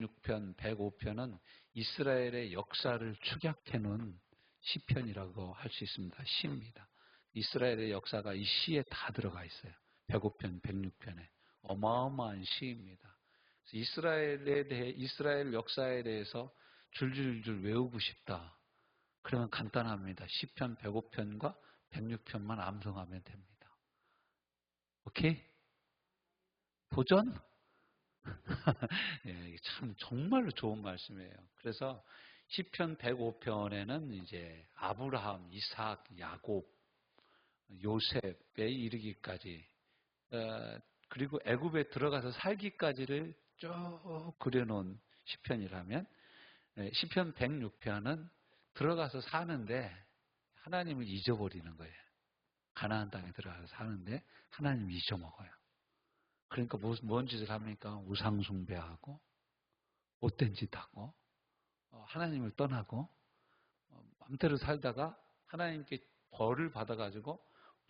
106편, 105편은 이스라엘의 역사를 축약해 놓은 시편이라고 할 수 있습니다. 시입니다. 이스라엘의 역사가 이 시에 다 들어가 있어요. 105편, 106편에. 어마어마한 시입니다. 이스라엘 역사에 대해서 줄줄줄 외우고 싶다. 그러면 간단합니다. 시편 105편과 106편만 암송하면 됩니다. 오케이? 도전? 예, 참 정말로 좋은 말씀이에요. 그래서 시편 105편에는 이제 아브라함, 이삭, 야곱, 요셉에 이르기까지 그리고 애굽에 들어가서 살기까지를 쭉 그려놓은 시편이라면 시편 106편은 들어가서 사는데 하나님을 잊어버리는 거예요. 가나안 땅에 들어가서 사는데 하나님을 잊어먹어요. 그러니까 뭔 짓을 합니까? 우상 숭배하고 못된 짓 하고 하나님을 떠나고 맘대로 살다가 하나님께 벌을 받아가지고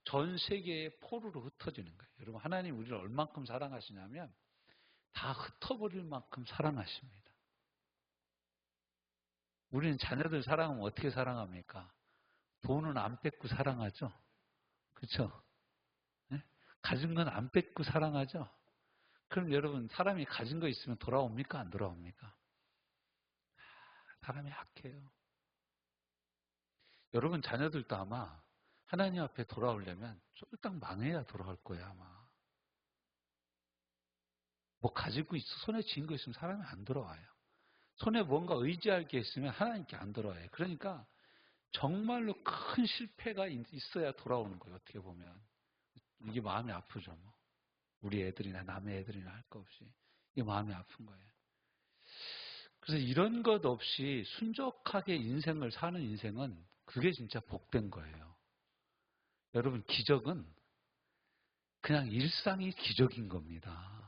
전 세계에 포로로 흩어지는 거예요. 여러분, 하나님 우리를 얼만큼 사랑하시냐면 다 흩어버릴 만큼 사랑하십니다. 우리는 자녀들 사랑하면 어떻게 사랑합니까? 돈은 안 뺏고 사랑하죠. 그렇죠? 네? 가진 건 안 뺏고 사랑하죠. 그럼 여러분, 사람이 가진 거 있으면 돌아옵니까? 안 돌아옵니까? 사람이 약해요. 여러분 자녀들도 아마 하나님 앞에 돌아오려면 쫄딱 망해야 돌아올 거예요, 아마. 뭐 가지고 있어, 손에 쥔 거 있으면 사람이 안 돌아와요. 손에 뭔가 의지할 게 있으면 하나님께 안 돌아와요. 그러니까 정말로 큰 실패가 있어야 돌아오는 거예요, 어떻게 보면. 이게 마음이 아프죠, 뭐. 우리 애들이나 남의 애들이나 할 거 없이. 이게 마음이 아픈 거예요. 그래서 이런 것 없이 순적하게 인생을 사는 인생은 그게 진짜 복된 거예요. 여러분, 기적은 그냥 일상이 기적인 겁니다.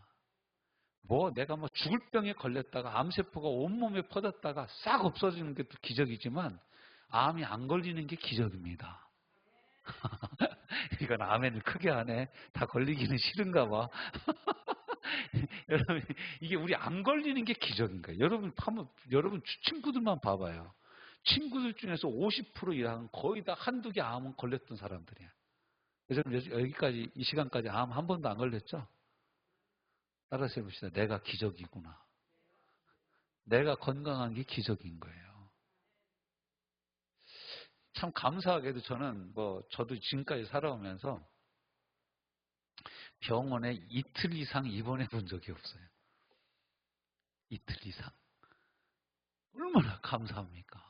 내가 죽을 병에 걸렸다가 암세포가 온몸에 퍼졌다가 싹 없어지는 게 또 기적이지만 암이 안 걸리는 게 기적입니다. 이건 아멘을 크게 하네. 다 걸리기는 싫은가 봐. 여러분, 이게 우리 안 걸리는 게 기적인 거예요. 여러분 친구들만 봐봐요. 친구들 중에서 50% 이상은 거의 다 한두 개 암은 걸렸던 사람들이야. 여기까지, 이 시간까지 암 한 번도 안 걸렸죠? 따라서 해봅시다. 내가 기적이구나. 내가 건강한 게 기적인 거예요. 참 감사하게도 저도 지금까지 살아오면서 병원에 이틀 이상 입원해 본 적이 없어요. 이틀 이상. 얼마나 감사합니까?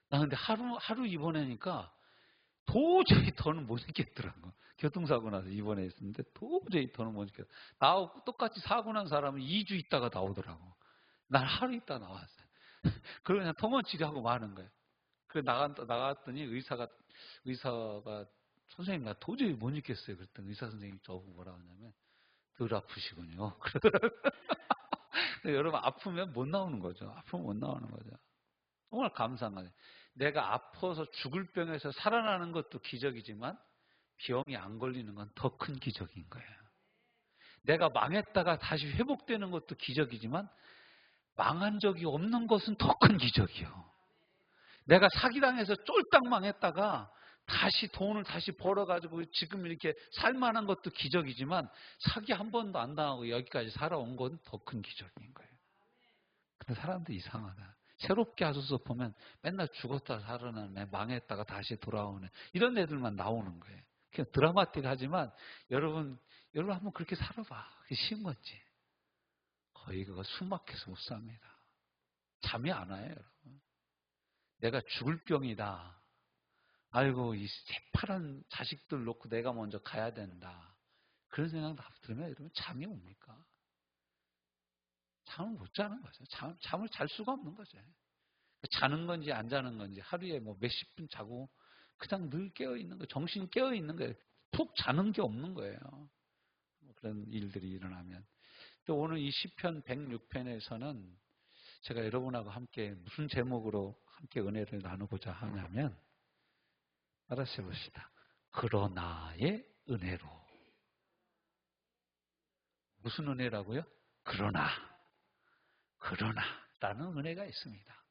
나 근데 하루 입원하니까 도저히 더는 못 있겠더라고. 교통사고 나서 입원했는데 도저히 더는 못 있겠어. 나하고 똑같이 사고 난 사람은 2주 있다가 나오더라고. 난 하루 있다 나왔어요. 그러고 그냥 통원 치료하고 마는 거예요. 그래 나갔더니 의사가 선생님 나 도저히 못 있겠어요. 그랬더니 의사 선생님이 저보고 뭐라 하냐면 덜 아프시군요. 그러더라고요. 여러분 아프면 못 나오는 거죠. 아프면 못 나오는 거죠. 정말 감사한 거예요. 내가 아파서 죽을 병에서 살아나는 것도 기적이지만 병이 안 걸리는 건 더 큰 기적인 거예요. 내가 망했다가 다시 회복되는 것도 기적이지만 망한 적이 없는 것은 더 큰 기적이요. 내가 사기당해서 쫄딱 망했다가 다시 돈을 다시 벌어가지고 지금 이렇게 살만한 것도 기적이지만 사기 한 번도 안 당하고 여기까지 살아온 건 더 큰 기적인 거예요. 근데 사람도 이상하다. 새롭게 하소서 보면 맨날 죽었다 살아나네, 망했다가 다시 돌아오네, 이런 애들만 나오는 거예요. 그냥 드라마틱하지만 여러분 한번 그렇게 살아봐. 그게 쉬운 건지. 거의 그거 숨막혀서 못 삽니다. 잠이 안 와요, 여러분. 내가 죽을 병이다. 아이고, 이 새파란 자식들 놓고 내가 먼저 가야 된다. 그런 생각 들으면 여러분 잠이 옵니까? 잠을 못 자는 거죠. 잠을 잘 수가 없는 거죠. 자는 건지 안 자는 건지 하루에 몇십 분 자고 그냥 늘 깨어 있는 거예요. 정신 깨어 있는 거예요. 푹 자는 게 없는 거예요. 그런 일들이 일어나면. 또 오늘 이 시편 106편에서는 제가 여러분하고 함께 무슨 제목으로 함께 은혜를 나누고자 하냐면, 알아서 해봅시다. 그러나의 은혜로. 무슨 은혜라고요? 그러나. 그러나라는 은혜가 있습니다.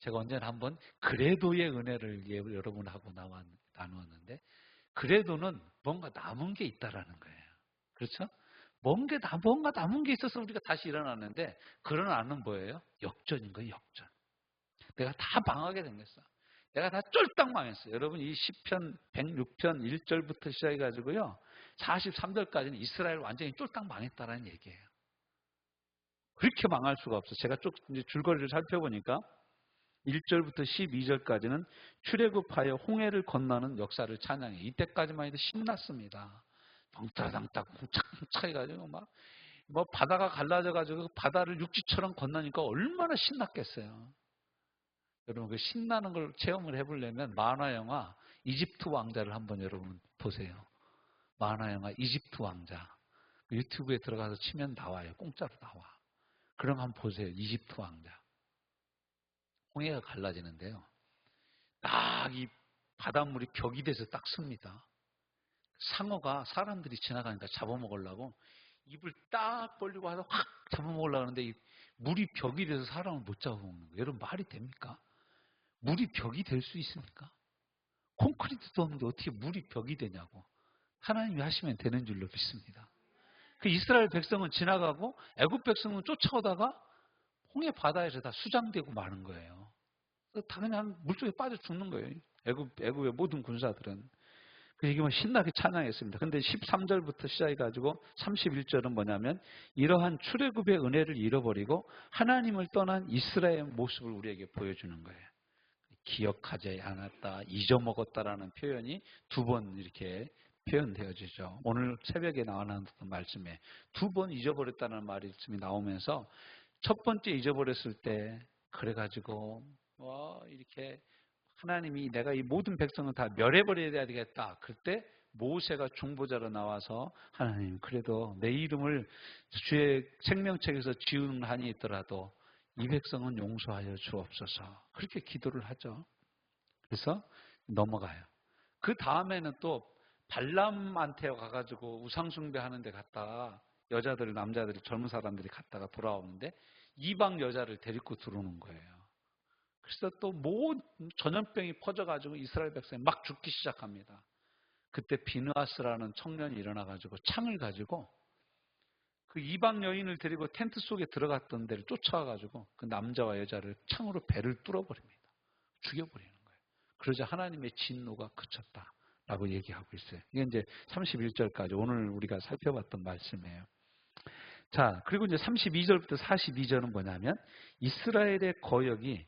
제가 언제나 한번 그래도의 은혜를 여러분하고 나누었는데, 그래도는 뭔가 남은 게 있다라는 거예요. 그렇죠? 뭔가 남은 게 있어서 우리가 다시 일어났는데, 그러나는 뭐예요? 역전인 거예요, 역전. 내가 다 망하게 생겼어. 내가 다 쫄딱 망했어요. 여러분, 이 시편 106편 1절부터 시작해가지고요, 43절까지는 이스라엘 완전히 쫄딱 망했다라는 얘기예요. 그렇게 망할 수가 없어. 제가 쭉 이제 줄거리를 살펴보니까 1절부터 12절까지는 출애굽하여 홍해를 건너는 역사를 찬양해. 이때까지만 해도 신났습니다. 덩따당딱 뭉착뭉착 해가지고 뭐 바다가 갈라져가지고 바다를 육지처럼 건너니까 얼마나 신났겠어요. 여러분, 그 신나는 걸 체험을 해보려면 만화 영화 이집트 왕자를 한번 여러분 보세요. 만화 영화 이집트 왕자. 유튜브에 들어가서 치면 나와요. 공짜로 나와. 그럼 한번 보세요. 이집트 왕자. 홍해가 갈라지는데요. 딱 이 바닷물이 벽이 돼서 딱 씁니다. 상어가 사람들이 지나가니까 잡아먹으려고 입을 딱 벌리고 하다 확 잡아먹으려고 하는데 이 물이 벽이 돼서 사람을 못 잡아먹는 거예요. 여러분, 말이 됩니까? 물이 벽이 될 수 있습니까? 콘크리트도 없는데 어떻게 물이 벽이 되냐고. 하나님이 하시면 되는 줄로 믿습니다. 그 이스라엘 백성은 지나가고 애굽 백성은 쫓아오다가 홍해 바다에서 다 수장되고 마는 거예요. 당연히 물속에 빠져 죽는 거예요. 애굽의 모든 군사들은. 그 얘기만 신나게 찬양했습니다. 근데 13절부터 시작해가지고 31절은 뭐냐면, 이러한 출애굽의 은혜를 잃어버리고 하나님을 떠난 이스라엘의 모습을 우리에게 보여주는 거예요. 기억하지 않았다, 잊어먹었다라는 표현이 두 번 이렇게 표현되어지죠. 오늘 새벽에 나오는 말씀에 두 번 잊어버렸다는 말씀이 나오면서, 첫 번째 잊어버렸을 때 그래가지고 이렇게 하나님이 내가 이 모든 백성을 다 멸해버려야 되겠다. 그때 모세가 중보자로 나와서, 하나님 그래도 내 이름을 주의 생명책에서 지우는 한이 있더라도 이 백성은 용서하여 주옵소서. 그렇게 기도를 하죠. 그래서 넘어가요. 그 다음에는 또 발람한테 가가지고 우상숭배하는 데 갔다가 여자들, 남자들이, 젊은 사람들이 갔다가 돌아오는데 이방 여자를 데리고 들어오는 거예요. 그래서 또 전염병이 퍼져가지고 이스라엘 백성이 막 죽기 시작합니다. 그때 비느하스라는 청년이 일어나가지고 창을 가지고 그 이방 여인을 데리고 텐트 속에 들어갔던 데를 쫓아와가지고 그 남자와 여자를 창으로 배를 뚫어버립니다. 죽여버리는 거예요. 그러자 하나님의 진노가 그쳤다라고 얘기하고 있어요. 이게 이제 31절까지 오늘 우리가 살펴봤던 말씀이에요. 자, 그리고 이제 32절부터 42절은 뭐냐면, 이스라엘의 거역이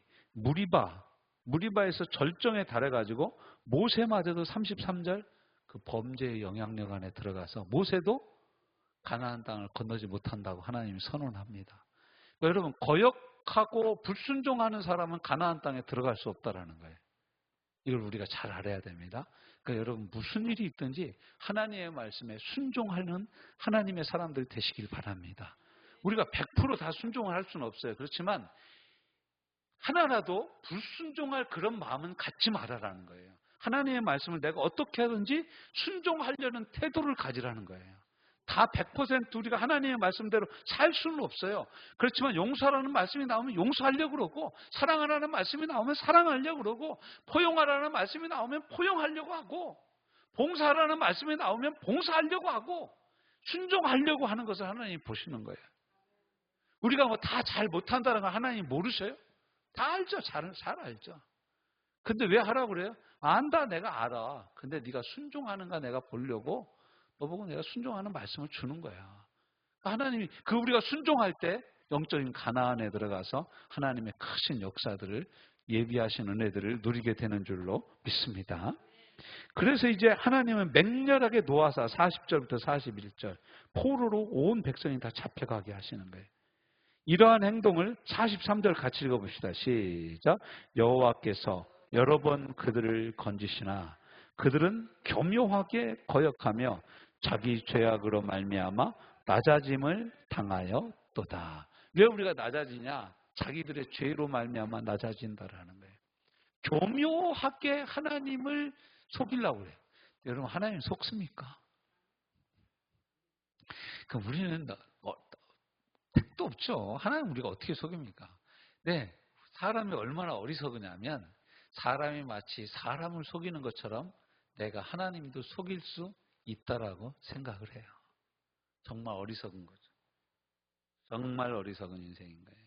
무리바에서 절정에 달해가지고 모세마저도 33절 그 범죄의 영향력 안에 들어가서 모세도 가나안 땅을 건너지 못한다고 하나님이 선언합니다. 그러니까 여러분, 거역하고 불순종하는 사람은 가나안 땅에 들어갈 수 없다라는 거예요. 이걸 우리가 잘 알아야 됩니다. 그러니까 여러분, 무슨 일이 있든지 하나님의 말씀에 순종하는 하나님의 사람들 되시길 바랍니다. 우리가 100% 다 순종을 할 수는 없어요. 그렇지만 하나라도 불순종할 그런 마음은 갖지 말아라는 거예요. 하나님의 말씀을 내가 어떻게 하든지 순종하려는 태도를 가지라는 거예요. 다 100% 우리가 하나님의 말씀대로 살 수는 없어요. 그렇지만 용서하라는 말씀이 나오면 용서하려고 그러고, 사랑하라는 말씀이 나오면 사랑하려고 그러고, 포용하라는 말씀이 나오면 포용하려고 하고, 봉사하라는 말씀이 나오면 봉사하려고 하고, 순종하려고 하는 것을 하나님이 보시는 거예요. 우리가 뭐 다 잘 못한다는 걸 하나님 모르셔요? 다 알죠. 잘 알죠. 근데 왜 하라고 그래요? 안다, 내가 알아. 근데 네가 순종하는가 내가 보려고 너보고 내가 순종하는 말씀을 주는 거야. 하나님이 우리가 순종할 때 영적인 가나안에 들어가서 하나님의 크신 역사들을, 예비하신 은혜들을 누리게 되는 줄로 믿습니다. 그래서 이제 하나님은 맹렬하게 노아사 40절부터 41절 포로로 온 백성이 다 잡혀가게 하시는 거예요. 이러한 행동을 43절 같이 읽어봅시다. 시작. 여호와께서 여러 번 그들을 건지시나 그들은 교묘하게 거역하며 자기 죄악으로 말미암아 낮아짐을 당하였도다. 왜 우리가 낮아지냐? 자기들의 죄로 말미암아 낮아진다라는 거예요. 교묘하게 하나님을 속이려고 그래요. 여러분, 하나님 속습니까? 그럼 우리는 택도 없죠. 하나님 우리가 어떻게 속입니까? 네, 사람이 얼마나 어리석으냐면 사람이 마치 사람을 속이는 것처럼 내가 하나님도 속일 수 있다라고 생각을 해요. 정말 어리석은 거죠. 정말 어리석은 인생인 거예요.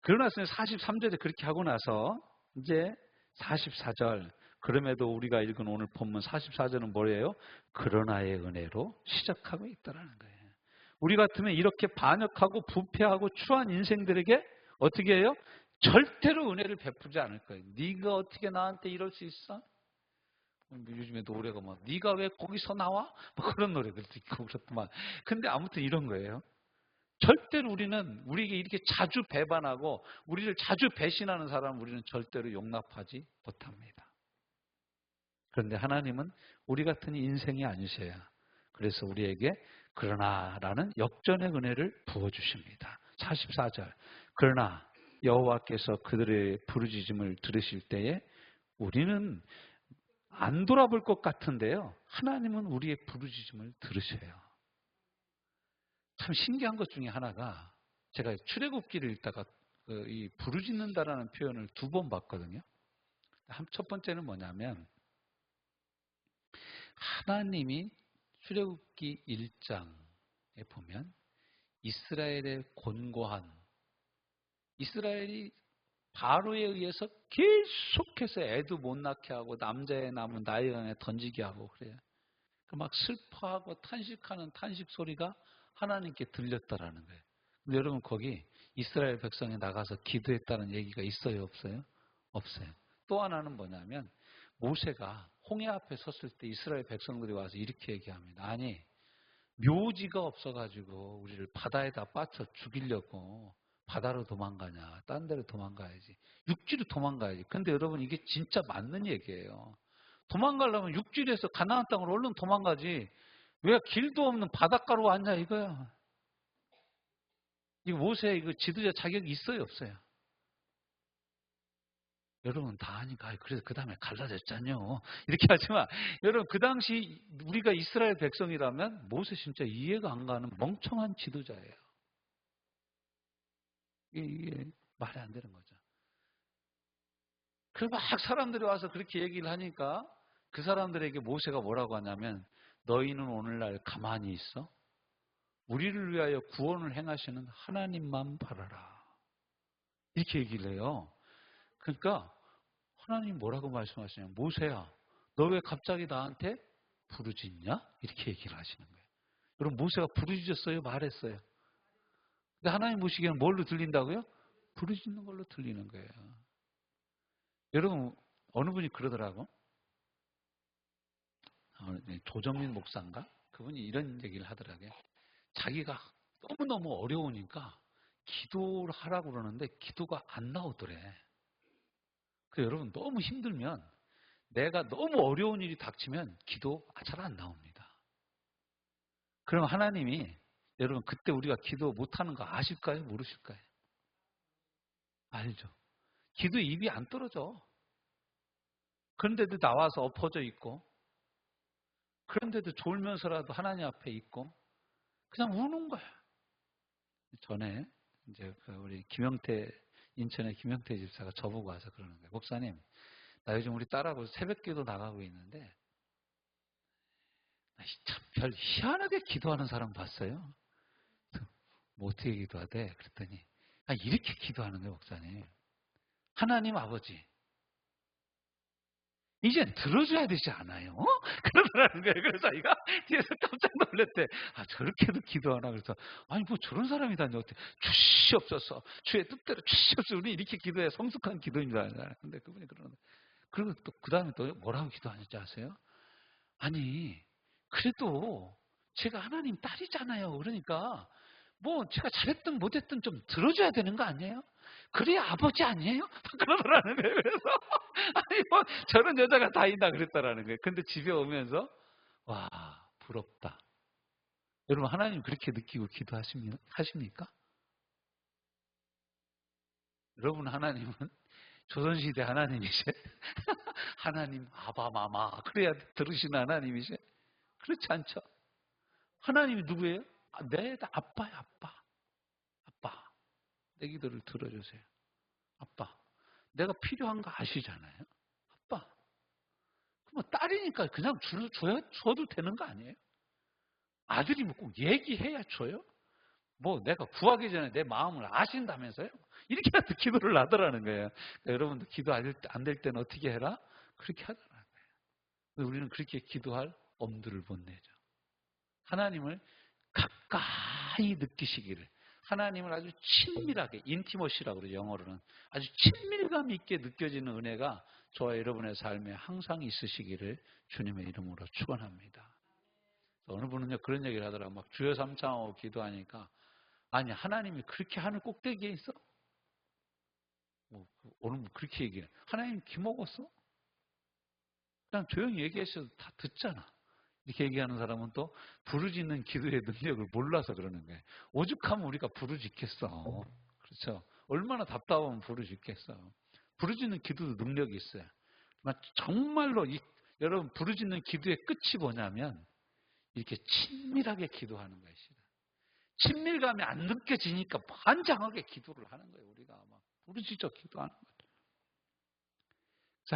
그러나 43절에 그렇게 하고 나서 이제 44절, 그럼에도 우리가 읽은 오늘 본문 44절은 뭐예요? 그러나의 은혜로 시작하고 있다라는 거예요. 우리 같으면 이렇게 반역하고 부패하고 추한 인생들에게 어떻게 해요? 절대로 은혜를 베푸지 않을 거예요. 네가 어떻게 나한테 이럴 수 있어? 요즘에 노래가 막 네가 왜 거기서 나와? 뭐 그런 노래들도 있고 그렇더만. 근데 아무튼 이런 거예요. 절대로 우리에게 이렇게 자주 배반하고 우리를 자주 배신하는 사람은 우리는 절대로 용납하지 못합니다. 그런데 하나님은 우리 같은 인생이 아니셔야. 그래서 우리에게 그러나라는 역전의 은혜를 부어주십니다. 44절. 그러나 여호와께서 그들의 부르짖음을 들으실 때에 우리는 안 돌아볼 것 같은데요. 하나님은 우리의 부르짖음을 들으셔요. 참 신기한 것 중에 하나가 제가 출애굽기를 읽다가 이 부르짖는다라는 표현을 2번 봤거든요. 첫 번째는 뭐냐면 하나님이 출애굽기 1장에 보면 이스라엘의 곤고한 이스라엘이 바로에 의해서 계속해서 애도 못 낳게 하고 남자의 남은 나일강에 던지게 하고 그래요. 막 슬퍼하고 탄식하는 탄식 소리가 하나님께 들렸다라는 거예요. 근데 여러분 거기 이스라엘 백성이 나가서 기도했다는 얘기가 있어요, 없어요? 없어요. 또 하나는 뭐냐면 모세가 홍해 앞에 섰을 때 이스라엘 백성들이 와서 이렇게 얘기합니다. 아니 묘지가 없어가지고 우리를 바다에다 빠쳐 죽이려고 바다로 도망가냐, 딴 데로 도망가야지, 육지로 도망가야지. 근데 여러분 이게 진짜 맞는 얘기예요. 도망가려면 육지에서 가나안 땅으로 얼른 도망가지 왜 길도 없는 바닷가로 왔냐 이거야. 이거 모세 이거 지도자 자격이 있어요, 없어요? 여러분 다 아니까 그래서 그 다음에 갈라졌잖요. 이렇게 하지만 여러분 그 당시 우리가 이스라엘 백성이라면 모세 진짜 이해가 안 가는 멍청한 지도자예요. 이게 말이 안 되는 거죠. 그래서 막 사람들이 와서 그렇게 얘기를 하니까 그 사람들에게 모세가 뭐라고 하냐면 너희는 오늘날 가만히 있어? 우리를 위하여 구원을 행하시는 하나님만 바라라. 이렇게 얘기를 해요. 그러니까 하나님 뭐라고 말씀하시냐면 모세야 너 왜 갑자기 나한테 부르짖냐? 이렇게 얘기를 하시는 거예요. 여러분 모세가 부르짖었어요? 말했어요? 근데 하나님 보시기에는 뭘로 들린다고요? 부르짖는 걸로 들리는 거예요. 여러분 어느 분이 그러더라고. 조정민 목사인가? 그분이 이런 얘기를 하더라고요. 자기가 너무너무 어려우니까 기도를 하라고 그러는데 기도가 안 나오더래. 그래서 여러분 너무 힘들면 내가 너무 어려운 일이 닥치면 기도 잘 안 나옵니다. 그럼 하나님이 여러분 그때 우리가 기도 못하는 거 아실까요? 모르실까요? 알죠. 기도 입이 안 떨어져. 그런데도 나와서 엎어져 있고 그런데도 졸면서라도 하나님 앞에 있고 그냥 우는 거야. 전에 이제 우리 김영태 인천의 김영태 집사가 저보고 와서 그러는 거예요. 목사님, 나 요즘 우리 딸하고 새벽기도 나가고 있는데 참 별 희한하게 기도하는 사람 봤어요. 뭐 어떻게 기도하대? 그랬더니 이렇게 기도하는 거예요, 목사님. 하나님 아버지, 이젠 들어줘야 되지 않아요? 그러더라는 거예요. 그래서 자기가 뒤에서 깜짝 놀랐대. 저렇게도 기도하나? 그래서 아니 뭐 저런 사람이 다니 어때? 주시옵소서. 주의 뜻대로 주시옵소서. 우리 이렇게 기도해 성숙한 기도입니다. 근데 그분이 그러는데 그리고 또 그 다음에 또 뭐라고 기도하는지 아세요? 아니 그래도 제가 하나님 딸이잖아요. 그러니까 뭐 제가 잘했든 못했든 좀 들어줘야 되는 거 아니에요? 그래야 아버지 아니에요? 그러더라는 거예요. 그래서 아니 뭐 저런 여자가 다 있나 그랬다라는 거예요. 근데 집에 오면서 와 부럽다. 여러분 하나님 그렇게 느끼고 기도하십니까? 여러분 하나님은 조선시대 하나님이세? 하나님 아바마마 그래야 들으시는 하나님이세? 그렇지 않죠? 하나님이 누구예요? 내 아빠야 아빠. 내 기도를 들어주세요. 아빠, 내가 필요한 거 아시잖아요. 아빠, 그럼 딸이니까 그냥 줘도 되는 거 아니에요? 아들이 뭐 꼭 얘기해야 줘요? 뭐 내가 구하기 전에 내 마음을 아신다면서요? 이렇게라도 기도를 하더라는 거예요. 그러니까 여러분도 기도 안 될 때는 어떻게 해라? 그렇게 하더라는 거예요. 우리는 그렇게 기도할 엄두를 못 내죠. 하나님을 가까이 느끼시기를, 하나님을 아주 친밀하게, 인티머시라고 그러죠, 영어로는. 아주 친밀감 있게 느껴지는 은혜가 저와 여러분의 삶에 항상 있으시기를 주님의 이름으로 축원합니다. 어느 분은요 그런 얘기를 하더라고요. 막 주여 삼창하고 기도하니까, 아니 하나님이 그렇게 하늘 꼭대기에 있어? 어느 분 그렇게 얘기해. 하나님 기먹었어? 그냥 조용히 얘기하셔도 다 듣잖아. 이렇게 얘기하는 사람은 또 부르짖는 기도의 능력을 몰라서 그러는 거예요. 오죽하면 우리가 부르짖겠어. 그렇죠? 얼마나 답답하면 부르짖겠어. 부르짖는 기도도 능력이 있어요. 정말로 여러분 부르짖는 기도의 끝이 뭐냐면 이렇게 친밀하게 기도하는 것이다. 친밀감이 안 느껴지니까 반장하게 기도를 하는 거예요. 우리가 막 부르짖어 기도하는 거죠.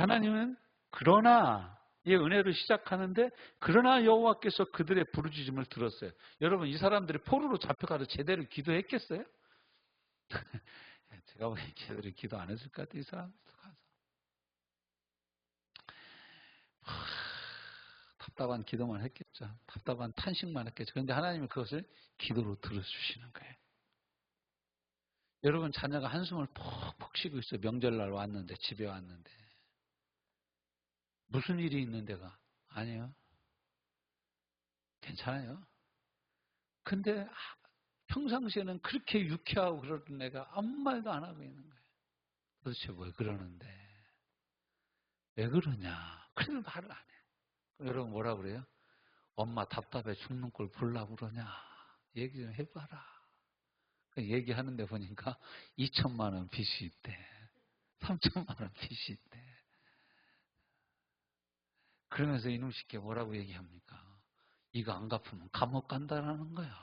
하나님은 그러나 이 은혜를 시작하는데, 그러나 여호와께서 그들의 부르짖음을 들었어요. 여러분, 이 사람들이 포로로 잡혀가서 제대로 기도했겠어요? 제가 보기엔 제대로 기도 안 했을 것 같아요. 이 사람들 가서 답답한 기도만 했겠죠. 답답한 탄식만 했겠죠. 그런데 하나님은 그것을 기도로 들어주시는 거예요. 여러분, 자녀가 한숨을 푹푹 쉬고 있어요. 명절날 왔는데, 집에 왔는데. 무슨 일이 있는 데가? 아니요. 괜찮아요. 근데 평상시에는 그렇게 유쾌하고 그러던 애가 아무 말도 안 하고 있는 거예요. 도대체 왜 그러는데? 왜 그러냐? 그래도 말을 안 해. 그럼 여러분 뭐라 그래요? 엄마 답답해 죽는 꼴 보려고 그러냐? 얘기 좀 해봐라. 얘기하는데 보니까 2천만 원 빚이 있대. 3천만 원 빚이 있대. 그러면서 이놈 새끼 뭐라고 얘기합니까? 이거 안 갚으면 감옥 간다라는 거야.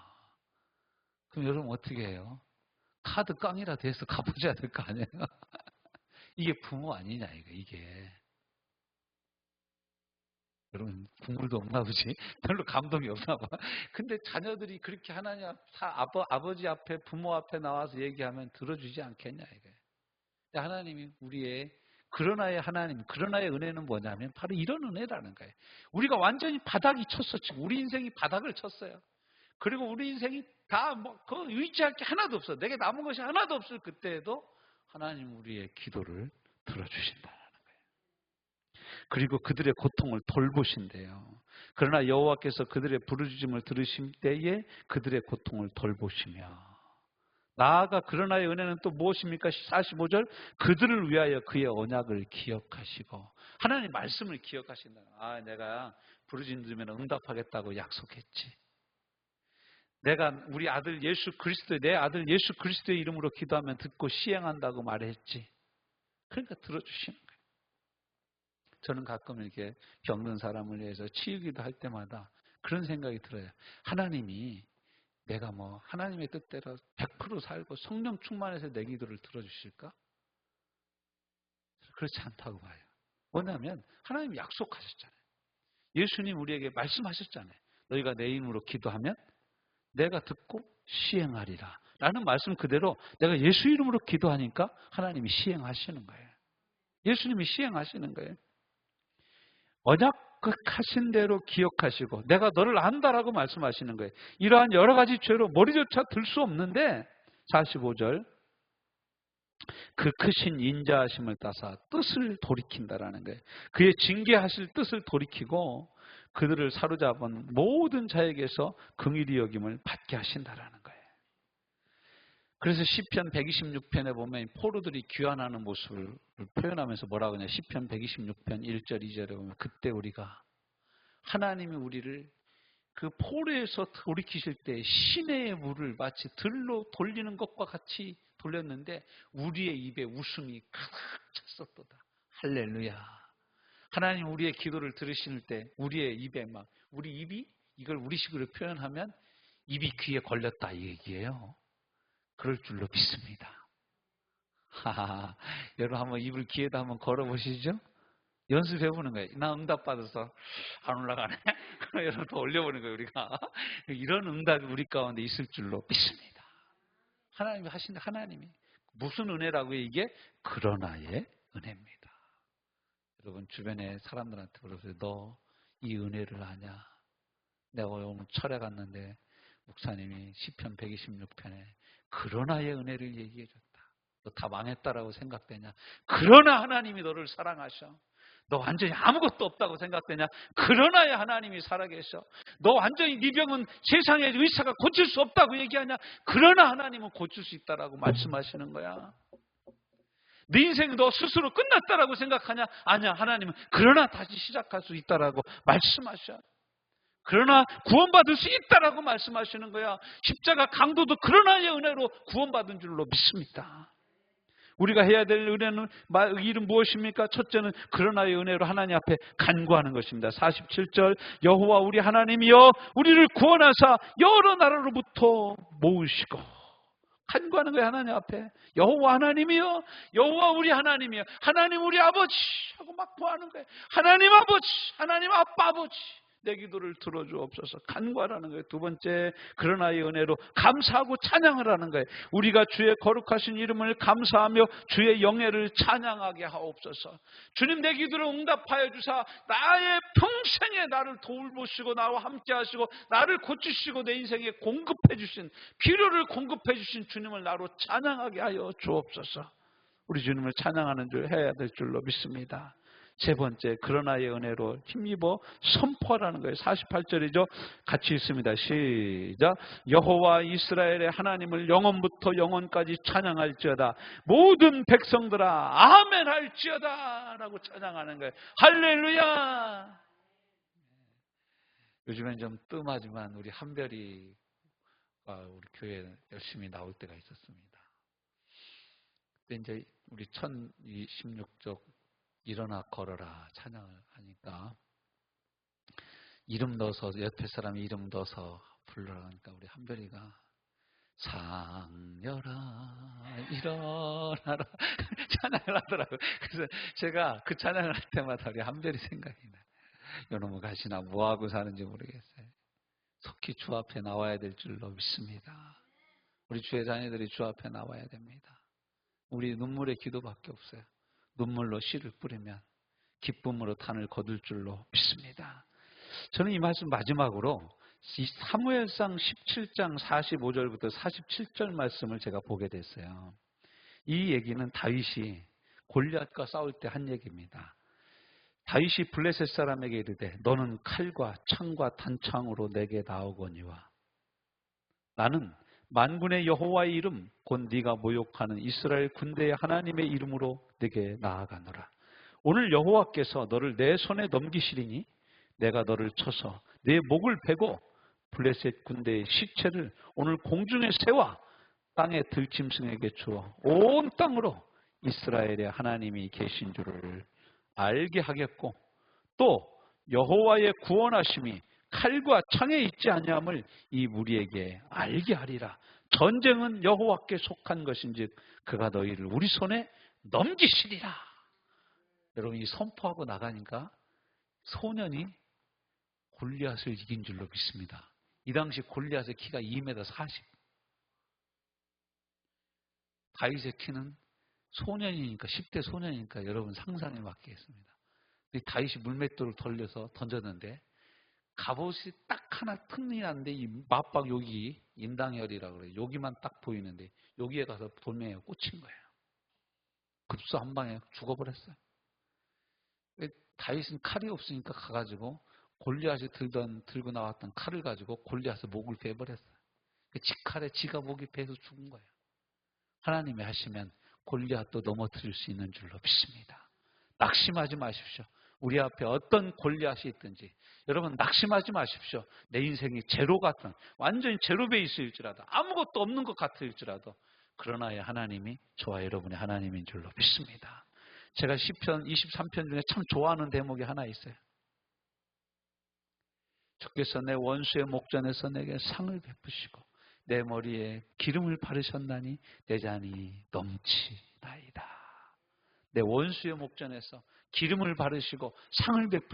그럼 여러분 어떻게 해요? 카드 깡이라 돼서 갚아줘야 될 거 아니에요? 이게 부모 아니냐 이게. 여러분 국물도 없나 보지? 별로 감동이 없나 봐. 근데 자녀들이 그렇게 하나님 아버지 앞에 부모 앞에 나와서 얘기하면 들어주지 않겠냐 이게. 하나님이 우리의 그러나의 하나님, 그러나의 은혜는 뭐냐면 바로 이런 은혜라는 거예요. 우리가 완전히 바닥이 쳤어. 지금 우리 인생이 바닥을 쳤어요. 그리고 우리 인생이 다 그 의지할 게 하나도 없어. 내게 남은 것이 하나도 없을 그때에도 하나님 우리의 기도를 들어주신다는 거예요. 그리고 그들의 고통을 돌보신대요. 그러나 여호와께서 그들의 부르짖음을 들으실 때에 그들의 고통을 돌보시며, 나아가 그러나의 은혜는 또 무엇입니까? 45절, 그들을 위하여 그의 언약을 기억하시고. 하나님 말씀을 기억하신다. 내가 부르짖으면 응답하겠다고 약속했지. 내가 우리 아들 예수 그리스도의, 내 아들 예수 그리스도의 이름으로 기도하면 듣고 시행한다고 말했지. 그러니까 들어주시는 거예요. 저는 가끔 이렇게 병든 사람을 위해서 치유기도 할 때마다 그런 생각이 들어요. 하나님이 내가 하나님의 뜻대로 100% 살고 성령 충만해서 내 기도를 들어주실까? 그렇지 않다고 봐요. 뭐냐면 하나님이 약속하셨잖아요. 예수님 우리에게 말씀하셨잖아요. 너희가 내 이름으로 기도하면 내가 듣고 시행하리라 라는 말씀 그대로 내가 예수 이름으로 기도하니까 하나님이 시행하시는 거예요. 예수님이 시행하시는 거예요. 언약하신 대로 기억하시고 내가 너를 안다라고 말씀하시는 거예요. 이러한 여러 가지 죄로 머리조차 들 수 없는데 45절, 그 크신 인자하심을 따사 뜻을 돌이킨다라는 거예요. 그의 징계하실 뜻을 돌이키고 그들을 사로잡은 모든 자에게서 긍휼히 여김을 받게 하신다라는 거예요. 그래서 시편 126편에 보면 포로들이 귀환하는 모습을 표현하면서 뭐라고 하냐. 시편 126편 1절 2절에 보면 그때 우리가 하나님이 우리를 그 포로에서 돌이키실 때 시내의 물을 마치 들로 돌리는 것과 같이 돌렸는데 우리의 입에 웃음이 가득 찼었도다. 할렐루야. 하나님 우리의 기도를 들으실 때 우리의 입에 우리 입이 이걸 우리식으로 표현하면 입이 귀에 걸렸다 이 얘기예요. 그럴 줄로 믿습니다. 여러분 한번 입을 기회도 한번 걸어보시죠. 연습해보는 거예요. 나 응답받아서 안 올라가네. 그럼 여러분 더 올려보는 거예요, 우리가. 이런 응답이 우리 가운데 있을 줄로 믿습니다. 하나님이 하신다, 하나님이. 무슨 은혜라고요, 이게? 그러나의 은혜입니다. 여러분, 주변에 사람들한테 물어보세요. 너 이 은혜를 아냐? 내가 오늘 철회 갔는데, 목사님이 시편 126편에 그러나의 은혜를 얘기해줬다. 너 다 망했다라고 생각되냐? 그러나 하나님이 너를 사랑하셔. 너 완전히 아무것도 없다고 생각되냐? 그러나야 하나님이 살아계셔. 너 완전히 네 병은 세상의 의사가 고칠 수 없다고 얘기하냐? 그러나 하나님은 고칠 수 있다라고 말씀하시는 거야. 네 인생 너 스스로 끝났다라고 생각하냐? 아니야, 하나님은 그러나 다시 시작할 수 있다라고 말씀하셔. 그러나 구원받을 수 있다라고 말씀하시는 거야. 십자가 강도도 그러나의 은혜로 구원받은 줄로 믿습니다. 우리가 해야 될 은혜는 일은 무엇입니까? 첫째는 그러나의 은혜로 하나님 앞에 간구하는 것입니다. 47절 여호와 우리 하나님이여 우리를 구원하사 여러 나라로부터 모으시고 간구하는 거예요. 하나님 앞에 여호와 하나님이여 여호와 우리 하나님이여 하나님 우리 아버지 하고 막 구하는 거예요. 하나님 아버지 하나님 아빠 아버지 내 기도를 들어주옵소서. 간구하라는 거예요. 두 번째, 그러나의 은혜로 감사하고 찬양을 하는 거예요. 우리가 주의 거룩하신 이름을 감사하며 주의 영예를 찬양하게 하옵소서. 주님 내 기도를 응답하여 주사 나의 평생에 나를 돌보시고 나와 함께 하시고 나를 고치시고 내 인생에 공급해 주신 필요를 공급해 주신 주님을 나로 찬양하게 하여 주옵소서. 우리 주님을 찬양하는 줄 해야 될 줄로 믿습니다. 세 번째, 그러나의 은혜로 힘입어 선포하라는 거예요. 48절이죠. 같이 읽습니다. 시작. 여호와 이스라엘의 하나님을 영원부터 영원까지 찬양할지어다. 모든 백성들아 아멘 할지어다 라고 찬양하는 거예요. 할렐루야. 요즘엔 좀 뜸하지만 우리 한별이가 우리 교회에 열심히 나올 때가 있었습니다. 그때 이제 우리 1026쪽 일어나 걸어라 찬양을 하니까 이름 넣어서 옆에 사람이 이름 넣어서 불러라 하니까 우리 한별이가 상여라 일어나라 찬양을 하더라고요. 그래서 제가 그 찬양을 할 때마다 우리 한별이 생각이 나요. 요놈의 가시나 뭐하고 사는지 모르겠어요. 속히 주 앞에 나와야 될 줄로 믿습니다. 우리 주의 자녀들이 주 앞에 나와야 됩니다. 우리 눈물의 기도밖에 없어요. 눈물로 씨를 뿌리면 기쁨으로 단을 거둘 줄로 믿습니다. 저는 이 말씀 마지막으로 사무엘상 17장 45절부터 47절 말씀을 제가 보게 됐어요. 이 얘기는 다윗이 골리앗과 싸울 때 한 얘기입니다. 다윗이 블레셋 사람에게 이르되 너는 칼과 창과 단창으로 내게 나오거니와 나는 만군의 여호와의 이름 곧 네가 모욕하는 이스라엘 군대의 하나님의 이름으로 네게 나아가노라. 오늘 여호와께서 너를 내 손에 넘기시리니 내가 너를 쳐서 네 목을 베고 블레셋 군대의 시체를 오늘 공중의 새와 땅의 들짐승에게 주어 온 땅으로 이스라엘의 하나님이 계신 줄을 알게 하겠고 또 여호와의 구원하심이 칼과 창에 있지 아니함을 이 무리에게 알게 하리라. 전쟁은 여호와께 속한 것인즉 그가 너희를 우리 손에 넘기시리라. 여러분 이 선포하고 나가니까 소년이 골리앗을 이긴 줄로 믿습니다. 이 당시 골리앗의 키가 2m 40. 다윗의 키는 소년이니까 10대 소년이니까 여러분 상상에 맡기겠습니다. 다윗이 물맷돌을 돌려서 던졌는데 갑옷이 딱 하나 틈이 났는데 이 맞박 여기 인당혈이라고 그래요. 여기만 딱 보이는데 여기에 가서 돌멩이가 꽂힌 거예요. 급수 한 방에 죽어버렸어요. 다윗은 칼이 없으니까 가가지고 골리앗이 들고 나왔던 칼을 가지고 골리앗의 목을 베버렸어요. 지 칼에 지가 목이 베서 죽은 거예요. 하나님이 하시면 골리앗도 넘어뜨릴 수 있는 줄로 믿습니다. 낙심하지 마십시오. 우리 앞에 어떤 골리앗이 있든지 여러분 낙심하지 마십시오. 내 인생이 제로 같은 완전히 제로 베이스일지라도 아무것도 없는 것 같을지라도 그러나 하나님이 저와 여러분의 하나님인 줄로 믿습니다. 제가 시편 23편 중에 참 좋아하는 대목이 하나 있어요. 주께서 내 원수의 목전에서 내게 상을 베푸시고 내 머리에 기름을 바르셨나니 내 잔이 넘치나이다. 내 원수의 목전에서 기름을 바르시고 상을 베푸